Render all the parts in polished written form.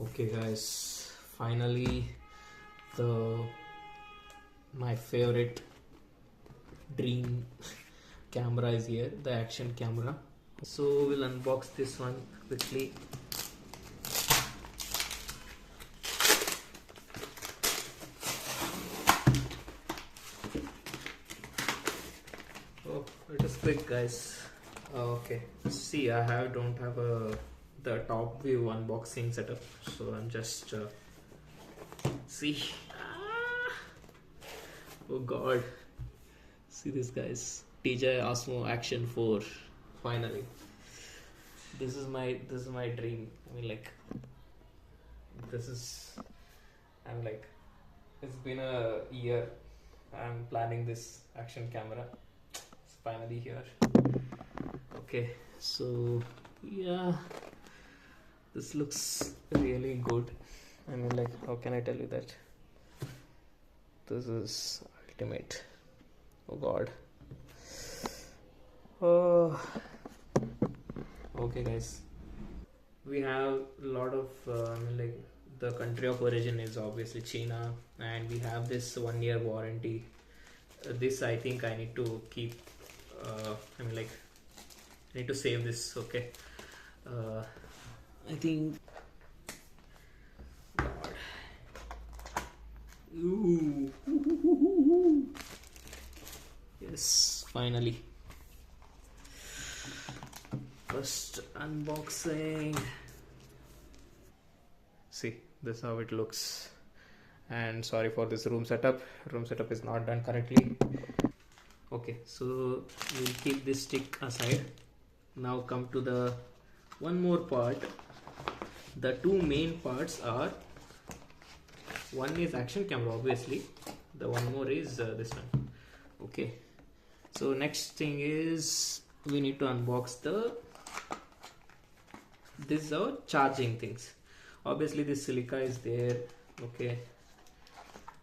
Okay guys, finally my favorite dream camera is here, the action camera. So we'll unbox this one quickly. Oh, it is quick guys. Okay, see, don't have the top view unboxing setup, so I'm just see. Oh god, see this guys, DJI Action 4. Finally, this is my dream. I mean, like, it's been a year. I'm planning this action camera. It's finally here. Okay, so yeah, this looks really good. I mean, like, how can I tell you that this is ultimate? Oh god. Oh, okay guys, we have a lot of like, the country of origin is obviously China, and we have this 1-year warranty. This I think I need to keep. I mean, like, I need to save this. Okay, I think. God. Ooh. Yes, finally. First unboxing. See, this is how it looks. And sorry for this room setup. Room setup is not done correctly. Okay, so we'll keep this stick aside. Now come to the one more part. The two main parts are, one is action camera, obviously. The one more is this one. Okay, so next thing is we need to unbox this is our charging things. Obviously this silica is there. Okay,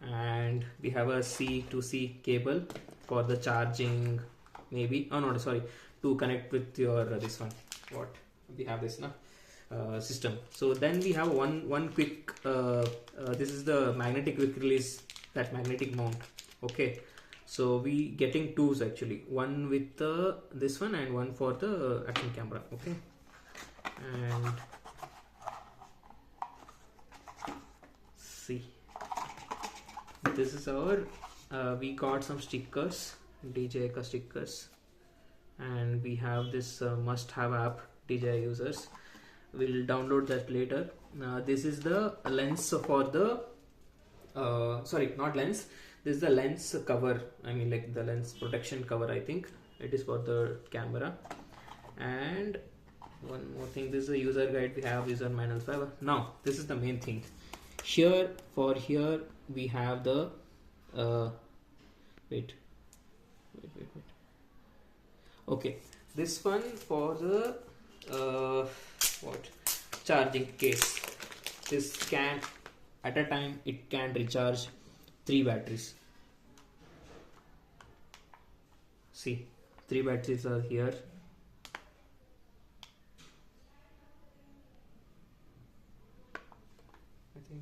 and we have a C to C cable for the charging, maybe. Oh no, sorry, to connect with your this one. What we have this now system. So then we have one quick this is the magnetic quick release, that magnetic mount. Okay, so we getting twos actually, one with this one and one for the action camera. Okay, and see, this is our we got some stickers, DJI stickers, and we have this must have app, DJI users. We'll download that later. This is the lens for the sorry, not lens, this is the lens cover. I mean, like, the lens protection cover. I think it is for the camera. And one more thing, this is a user guide. We have user manual 5. Now this is the main thing. Here we have the wait. Okay, this one for the what, charging case. This can, at a time, it can recharge 3 batteries. See, 3 batteries are here.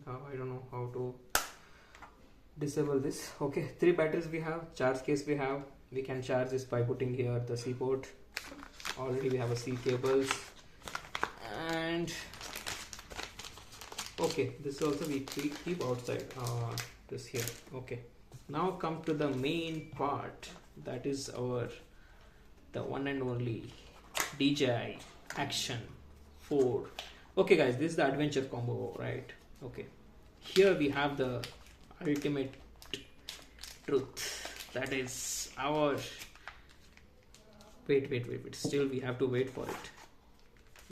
I don't know how to disable this. Okay, 3 batteries we have, charge case we have. We can charge this by putting here the C port. Already we have a C cables, and okay, this also we keep outside this here. Okay, now come to the main part, that is the one and only DJI Action 4. Okay guys, this is the adventure combo, right? Okay, here we have the ultimate truth, that is our wait, still we have to wait for it.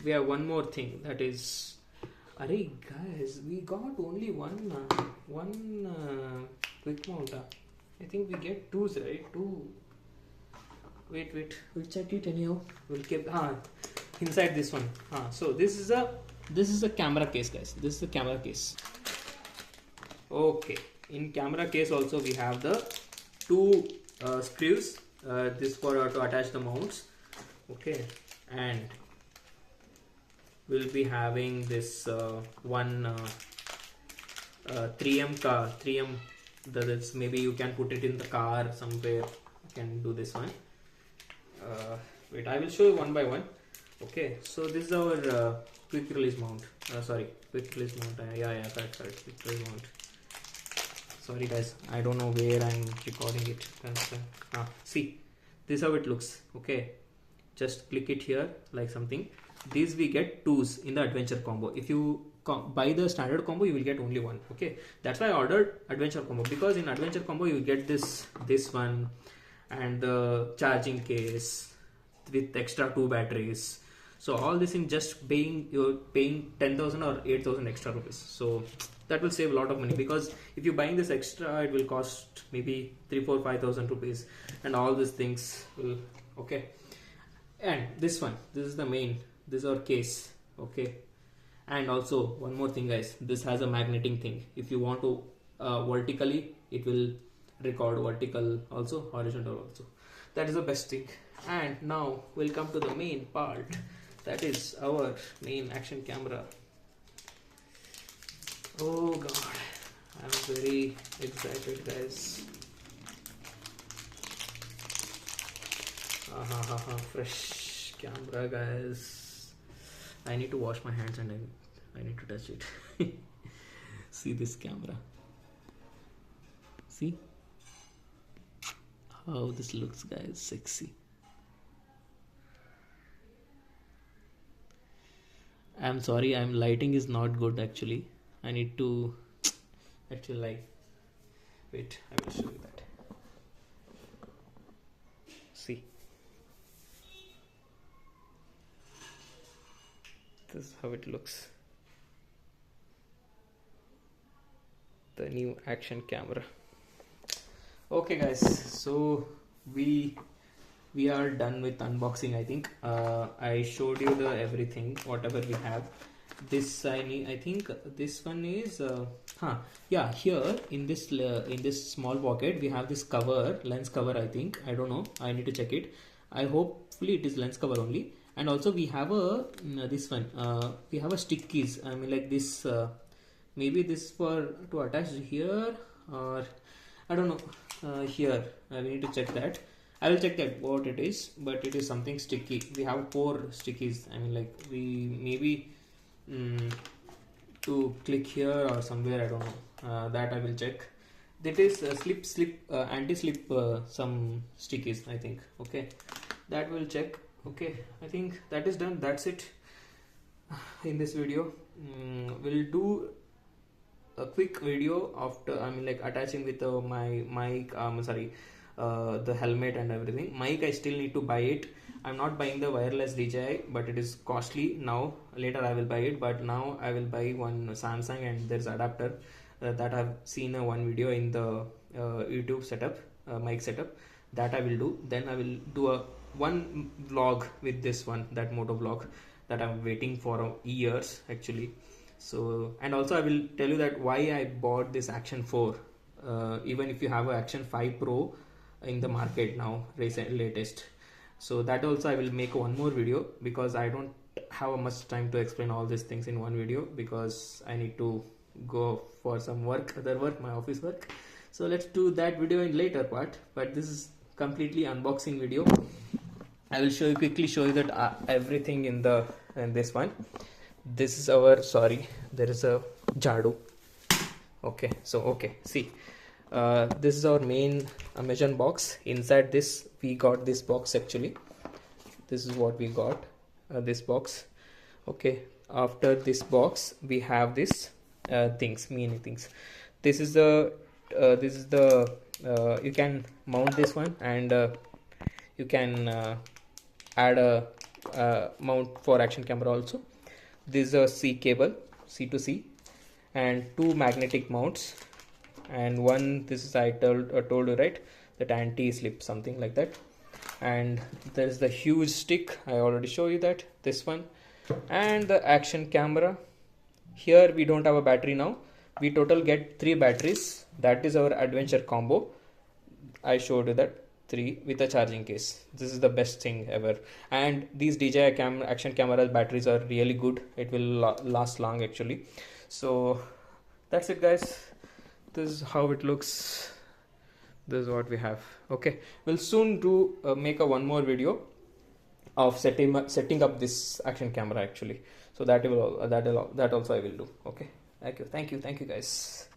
We have one more thing, that is, array guys, we got only one quick mount. I think we get twos, right? Two. Wait, we'll check it anyhow. We'll keep inside this one. So this is a camera case, guys. This is the camera case. Okay, in camera case also we have the 2 screws. This for to attach the mounts. Okay, and we'll be having this one 3M car, 3M, that's maybe you can put it in the car somewhere, you can do this one. Wait, I will show you one by one. Okay, so this is our quick release mount, quick release mount, correct, quick release mount. Sorry guys, I don't know where I'm recording it. See, this is how it looks. Okay, just click it here like something. These we get twos in the adventure combo. If you buy the standard combo, you will get only one. Okay, that's why I ordered adventure combo, because in adventure combo you get this one and the charging case with extra 2 batteries. So all this in just you're paying 10,000 or 8,000 extra rupees. So that will save a lot of money, because if you're buying this extra, it will cost maybe 3, 4, 5,000 rupees, and all these things will. Okay, and this one, this is the main, this is our case. Okay, and also one more thing guys, this has a magnetic thing. If you want to vertically, it will record vertical also, horizontal also. That is the best thing. And now we'll come to the main part, that is our main action camera. Oh god, I'm very excited guys. Fresh camera guys. I need to wash my hands and I need to touch it. See this camera, see how this looks guys, sexy. I'm sorry, lighting is not good actually. I need to actually like, wait, I will show you that. See, this is how it looks, the new action camera. Okay guys, so we are done with unboxing. I think I showed you the everything whatever we have. This I think this one is yeah, here in this small pocket we have this cover, lens cover. I think, I don't know, I need to check it. Hopefully it is lens cover only. And also we have a this one we have a stickies. I mean like this maybe this for to attach here, or I don't know. Here I need to check that. I will check that what it is, but it is something sticky. We have 4 stickies. I mean like we maybe to click here or somewhere, I don't know. That I will check. That is anti-slip some stickies, I think. Okay, that will check. Okay, I think that is done. That's it in this video. We'll do a quick video after, I mean like attaching with my mic, the helmet and everything. Mic I still need to buy it. I'm not buying the wireless DJI, but it is costly now. Later I will buy it, but now I will buy one Samsung, and there's adapter that I've seen one video in the YouTube setup, mic setup. That I will do. Then I will do one vlog with this one, that motovlog that I'm waiting for years actually. So, and also I will tell you that why I bought this Action 4. Even if you have a Action 5 Pro in the market now, latest. So that also I will make one more video, because I don't have much time to explain all these things in one video, because I need to go for some other work, my office work. So let's do that video in later part, but this is completely unboxing video. I will quickly show you that everything in this one. This is our, there is a jadu. Okay, so see, this is our main Amazon box. Inside this we got this box actually. This is what we got, this box. Okay, after this box we have this many things. This is the you can mount this one, and you can add a mount for action camera also. This is a C cable, C to C, and 2 magnetic mounts, and one, this is I told you right, that anti-slip, something like that. And there is the huge stick, I already show you that, this one, and the action camera. Here we don't have a battery now. We total get 3 batteries. That is our adventure combo. I showed you that. 3 with a charging case. This is the best thing ever. And these DJI Action cameras batteries are really good. It will last long actually. So that's it guys. This is how it looks. This is what we have. Okay, we'll soon do make a one more video of setting up this action camera actually. So that also I will do. Okay, thank you guys.